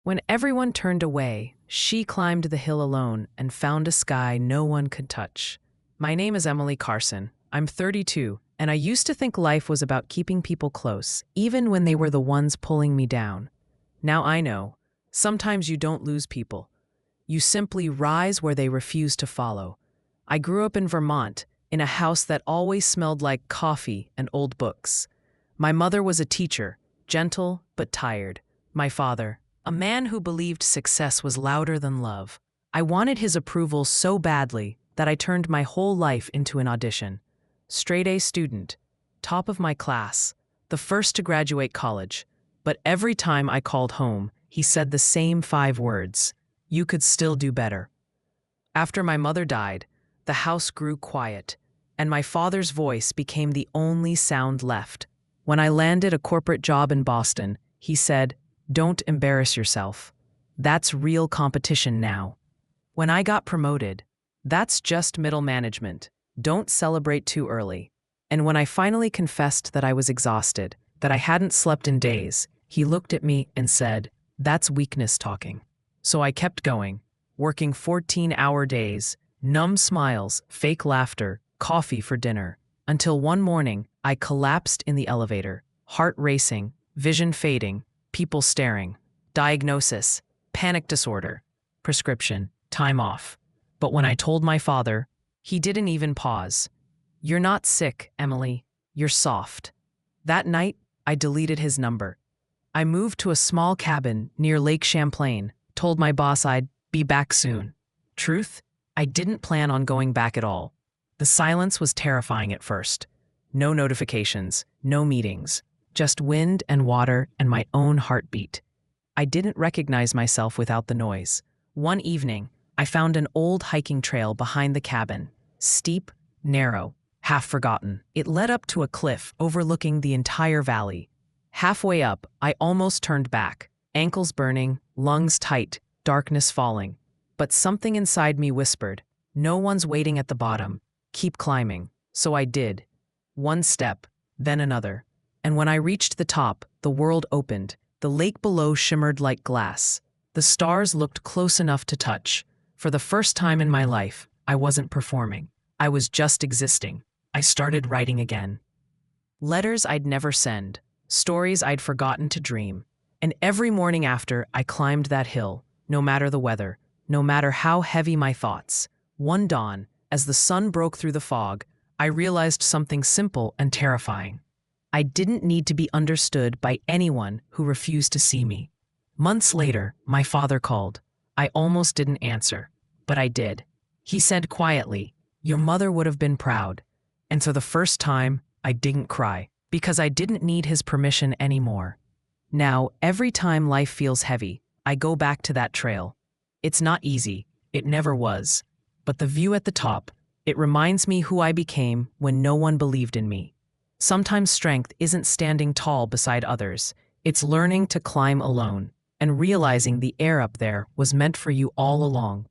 When everyone turned away, she climbed the hill alone and found a sky no one could touch. My name is Emily Carson. I'm 32, and I used to think life was about keeping people close, even when they were the ones pulling me down. Now I know, sometimes you don't lose people. You simply rise where they refuse to follow. I grew up in Vermont, in a house that always smelled like coffee and old books. My mother was a teacher, gentle but tired. My father, a man who believed success was louder than love. I wanted his approval so badly that I turned my whole life into an audition. Straight-A student, top of my class, the first to graduate college. But every time I called home, he said the same 5 words: "You could still do better." After my mother died, the house grew quiet, and my father's voice became the only sound left. When I landed a corporate job in Boston, he said, "Don't embarrass yourself. That's real competition now." When I got promoted, "That's just middle management. Don't celebrate too early." And when I finally confessed that I was exhausted, that I hadn't slept in days, he looked at me and said, "That's weakness talking." So I kept going, working 14-hour days, numb smiles, fake laughter, coffee for dinner, until one morning I collapsed in the elevator, heart racing, vision fading, people staring. Diagnosis: panic disorder. Prescription: time off. But when I told my father, he didn't even pause. "You're not sick, Emily. You're soft." That night, I deleted his number. I moved to a small cabin near Lake Champlain, told my boss I'd be back soon. Truth? I didn't plan on going back at all. The silence was terrifying at first. No notifications, no meetings, just wind and water and my own heartbeat. I didn't recognize myself without the noise. One evening, I found an old hiking trail behind the cabin, steep, narrow, half forgotten. It led up to a cliff overlooking the entire valley. Halfway up, I almost turned back, ankles burning, lungs tight, darkness falling. But something inside me whispered, "No one's waiting at the bottom. Keep climbing." So I did. One step, then another. And when I reached the top, the world opened. The lake below shimmered like glass. The stars looked close enough to touch. For the first time in my life, I wasn't performing. I was just existing. I started writing again. Letters I'd never send, stories I'd forgotten to dream. And every morning after I climbed that hill, no matter the weather, no matter how heavy my thoughts, one dawn, as the sun broke through the fog, I realized something simple and terrifying. I didn't need to be understood by anyone who refused to see me. Months later, my father called. I almost didn't answer, but I did. He said quietly, "Your mother would have been proud." And for the first time, I didn't cry, because I didn't need his permission anymore. Now, every time life feels heavy, I go back to that trail. It's not easy, it never was. But the view at the top, it reminds me who I became when no one believed in me. Sometimes strength isn't standing tall beside others, it's learning to climb alone, and realizing the air up there was meant for you all along.